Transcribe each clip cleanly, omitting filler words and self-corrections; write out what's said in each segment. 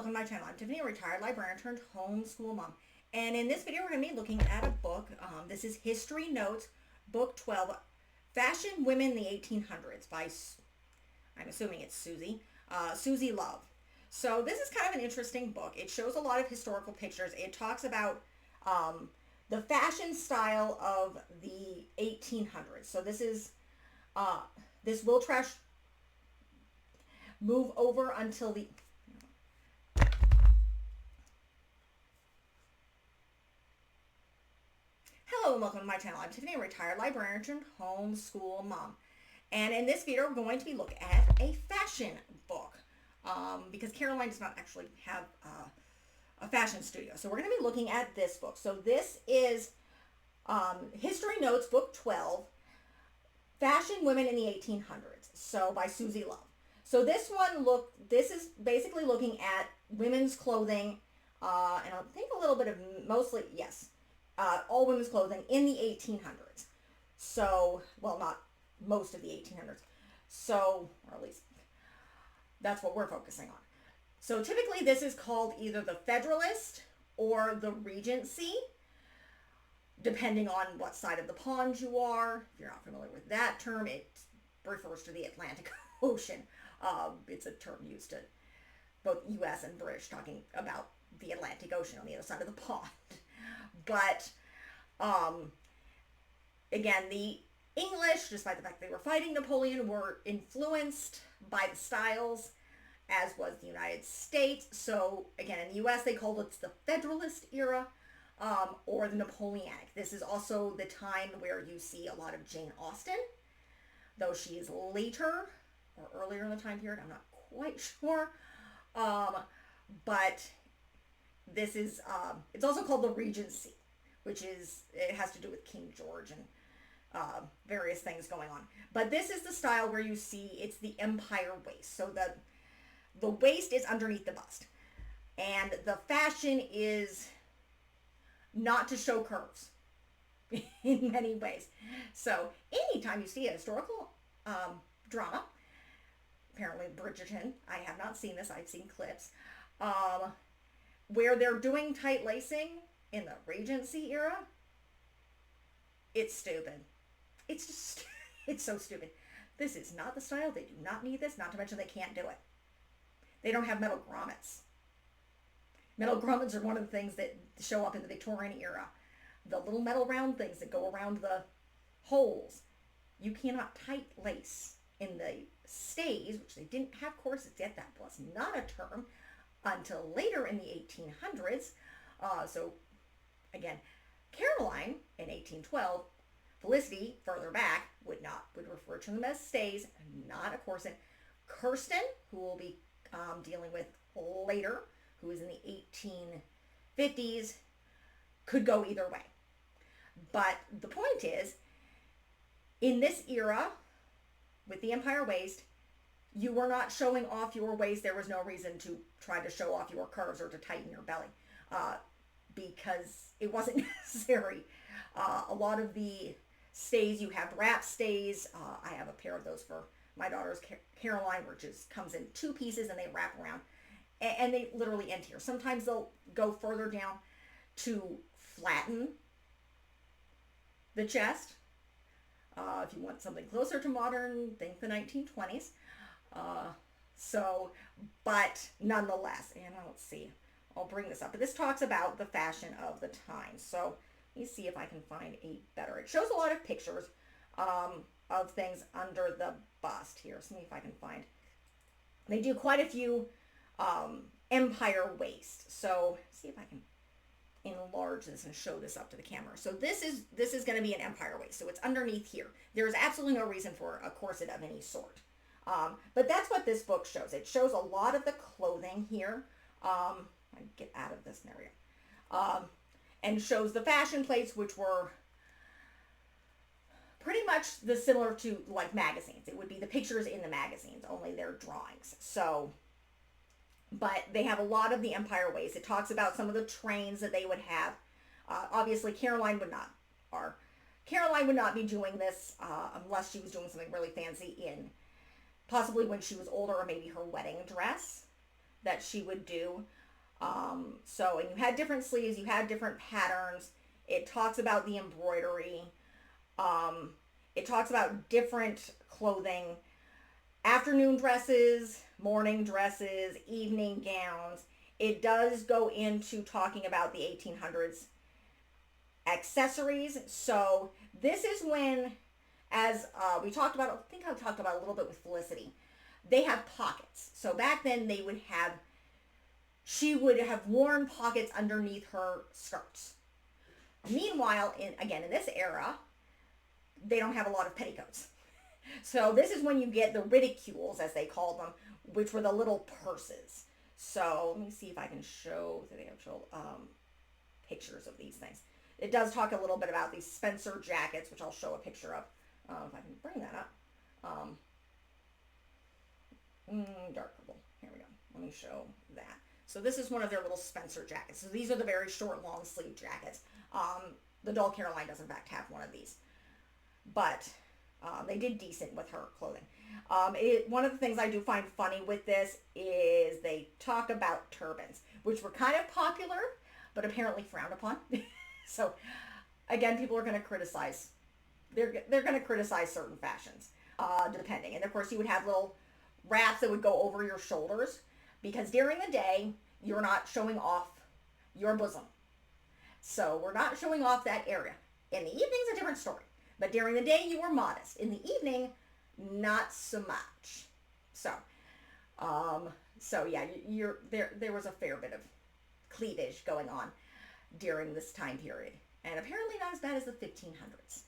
welcome to my channel. I'm Tiffany, a retired librarian turned homeschool mom. And in this video, we're going to be looking at a book. This is History Notes, Book 12, Fashion Women in the 1800s by, I'm assuming it's Suzi, Suzi Love. So this is kind of an interesting book. It shows a lot of historical pictures. It talks about the fashion style of the 1800s. So this is, this will trash move over until the Hello and welcome to my channel. I'm Tiffany, a retired librarian turned homeschool mom. And in this video, we're going to be looking at a fashion book because Caroline does not actually have a fashion studio. So we're going to be looking at this book. So this is History Notes, Book 12, Fashion Women in the 1800s. So by Suzi Love. So this is basically looking at women's clothing, and I think a little bit of mostly, yes, all women's clothing in the 1800s. So, well, not most of the 1800s. So, or at least that's what we're focusing on. So typically this is called either the Federalist or the Regency, depending on what side of the pond you are. If you're not familiar with that term, it refers to the Atlantic Ocean. It's a term used to both U.S. and British talking about the Atlantic Ocean on the other side of the pond. But, again, the English, despite the fact they were fighting Napoleon, were influenced by the styles, as was the United States. So, again, in the U.S., they called it the Federalist era, or the Napoleonic. This is also the time where you see a lot of Jane Austen, though she is later or earlier in the time period. I'm not quite sure. But this is, it's also called the Regency, which is, it has to do with King George and various things going on. But this is the style where you see it's the empire waist. So the waist is underneath the bust. And the fashion is not to show curves in many ways. So anytime you see a historical drama, apparently Bridgerton, I have not seen this, I've seen clips, where they're doing tight lacing in the Regency era, it's stupid. It's just, it's so stupid. This is not the style. They do not need this, not to mention they can't do it. They don't have metal grommets. Metal grommets are one of the things that show up in the Victorian era. The little metal round things that go around the holes. You cannot tight lace in the stays, which they didn't have corsets yet. That was not a term until later in the 1800s. So, again, Caroline in 1812, Felicity further back would refer to them as stays, not a corset. Kirsten, who we'll be dealing with later, who is in the 1850s, could go either way. But the point is, in this era, with the empire waist, you were not showing off your waist. There was no reason to try to show off your curves or to tighten your belly because it wasn't necessary. A lot of the stays, you have wrap stays. I have a pair of those for my daughter's Caroline, which comes in two pieces and they wrap around. And they literally end here. Sometimes they'll go further down to flatten the chest. If you want something closer to modern, think the 1920s. But nonetheless, and let's see, I'll bring this up. But this talks about the fashion of the time. So let me see if I can find a better. It shows a lot of pictures of things under the bust here. So let me if I can find. They do quite a few empire waist. So see if I can enlarge this and show this up to the camera. So this is going to be an empire waist. So it's underneath here. There is absolutely no reason for a corset of any sort. But that's what this book shows. It shows a lot of the clothing here. I get out of this area. And shows the fashion plates, which were pretty much similar to like magazines. It would be the pictures in the magazines, only they're drawings. So, but they have a lot of the empire waist. It talks about some of the trains that they would have. Obviously, Caroline would not be doing this unless she was doing something really fancy in possibly when she was older, or maybe her wedding dress. that she would do. And you had different sleeves, you had different patterns. It talks about the embroidery. It talks about different clothing, afternoon dresses, morning dresses, evening gowns. It does go into talking about the 1800s accessories. So this is when, as we talked about, I think I talked about a little bit with Felicity, they have pockets. So back then she would have worn pockets underneath her skirts. Meanwhile, in this era, they don't have a lot of petticoats. So this is when you get the ridicules, as they called them, which were the little purses. So let me see if I can show the actual pictures of these things. It does talk a little bit about these Spencer jackets, which I'll show a picture of. If I can bring that up. Dark purple. Here we go. Let me show that. So this is one of their little Spencer jackets. So these are the very short, long sleeve jackets. The doll Caroline does in fact have one of these. But they did decent with her clothing. One of the things I do find funny with this is they talk about turbans, which were kind of popular, but apparently frowned upon. So, again, people are going to criticize. They're going to criticize certain fashions, depending. And of course, you would have little wraps that would go over your shoulders, because during the day you're not showing off your bosom. So we're not showing off that area. In the evening's a different story. But during the day, you were modest. In the evening, not so much. So yeah, there was a fair bit of cleavage going on during this time period. And apparently not as bad as the 1500s.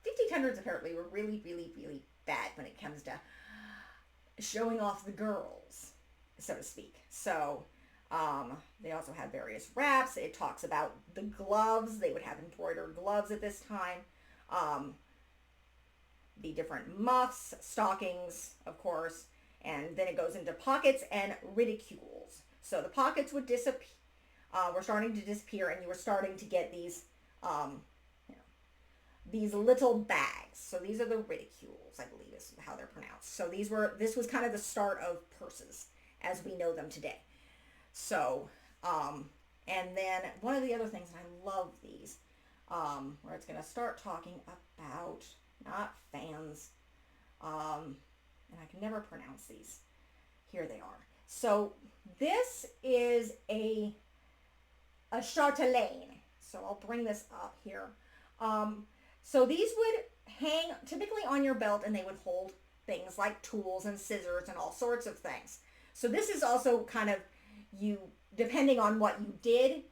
1500s apparently were really, really, really bad when it comes to showing off the girls, so to speak. So they also had various wraps. It talks about the gloves. They would have embroidered gloves at this time. The different muffs, stockings, of course, and then it goes into pockets and ridicules. So the pockets would disappear, were starting to disappear, and you were starting to get these, these little bags. So these are the ridicules, I believe is how they're pronounced. So this was kind of the start of purses as we know them today. So, and then one of the other things, and I love these, where it's going to start talking about, not fans, and I can never pronounce these. Here they are. So this is a chatelaine. So I'll bring this up here. So these would hang typically on your belt, and they would hold things like tools and scissors and all sorts of things. So this is also kind of depending on what you did,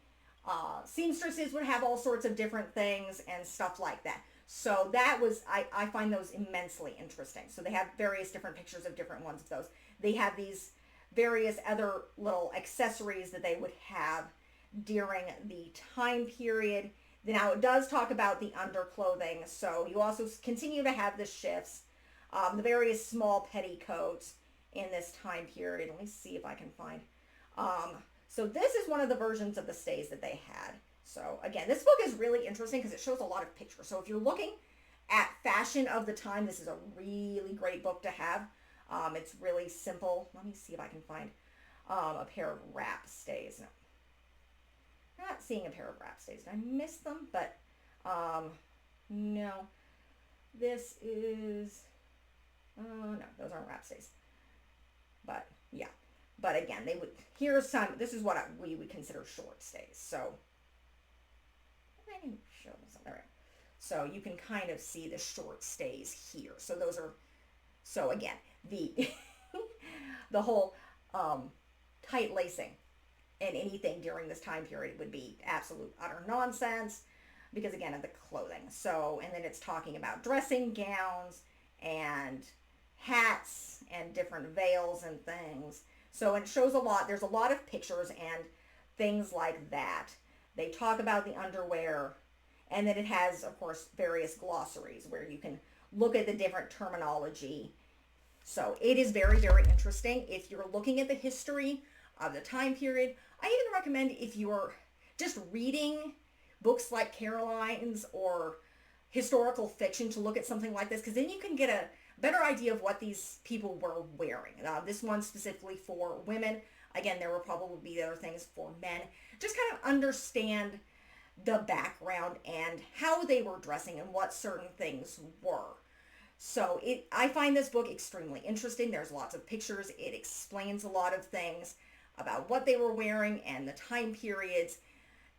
seamstresses would have all sorts of different things and stuff like that. So that was, I find those immensely interesting. So they have various different pictures of different ones of those. They have these various other little accessories that they would have during the time period. Now it does talk about the underclothing. So you also continue to have the shifts, the various small petticoats in this time period. Let me see if I can find. So this is one of the versions of the stays that they had. So again, this book is really interesting because it shows a lot of pictures. So if you're looking at fashion of the time, this is a really great book to have. It's really simple. Let me see if I can find a pair of wrap stays. No. Not seeing a pair of wrap stays. Did I miss them? But no. This is, no, those aren't wrap stays. But yeah. But again, this is what we would consider short stays. So, I can show this. All right. So you can kind of see the short stays here. So those are, so again, the, the whole tight lacing and anything during this time period would be absolute utter nonsense because again of the clothing. So, and then it's talking about dressing gowns and hats and different veils and things. So it shows a lot. There's a lot of pictures and things like that. They talk about the underwear, and then it has, of course, various glossaries where you can look at the different terminology. So it is very, very interesting. If you're looking at the history of the time period, I even recommend if you're just reading books like Caroline's or historical fiction to look at something like this, because then you can get a better idea of what these people were wearing. This one specifically for women. Again, there will probably be other things for men. Just kind of understand the background and how they were dressing and what certain things were. So I find this book extremely interesting. There's lots of pictures. It explains a lot of things about what they were wearing and the time periods,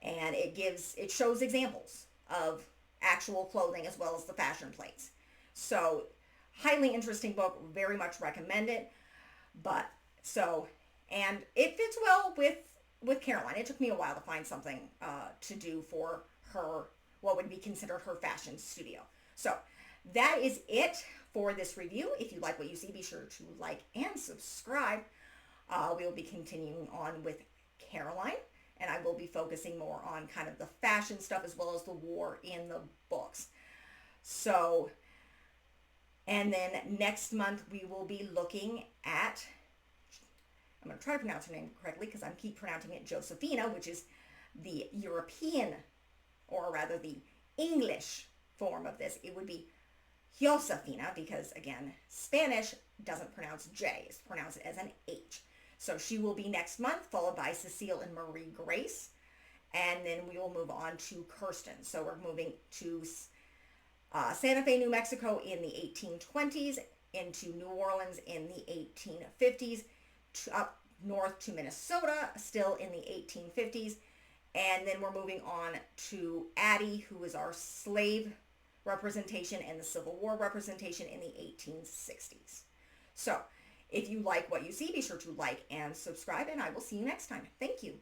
and it shows examples of actual clothing as well as the fashion plates. So highly interesting book, very much recommend it. But so, and it fits well with Caroline. It took me a while to find something to do for her, what would be considered her fashion studio. So that is it for this review. If you like what you see, be sure to like and subscribe. We will be continuing on with Caroline, and I will be focusing more on kind of the fashion stuff as well as the war in the books. So, and then next month we will be looking at, I'm going to try to pronounce her name correctly because I keep pronouncing it Josephina, which is the European, or rather the English form of this. It would be Josefina because, again, Spanish doesn't pronounce J. It's pronounced as an H. So she will be next month, followed by Cecile and Marie Grace. And then we will move on to Kirsten. So we're moving to Santa Fe, New Mexico in the 1820s, into New Orleans in the 1850s, up north to Minnesota, still in the 1850s. And then we're moving on to Addie, who is our slave representation and the Civil War representation in the 1860s. So if you like what you see, be sure to like and subscribe, and I will see you next time. Thank you.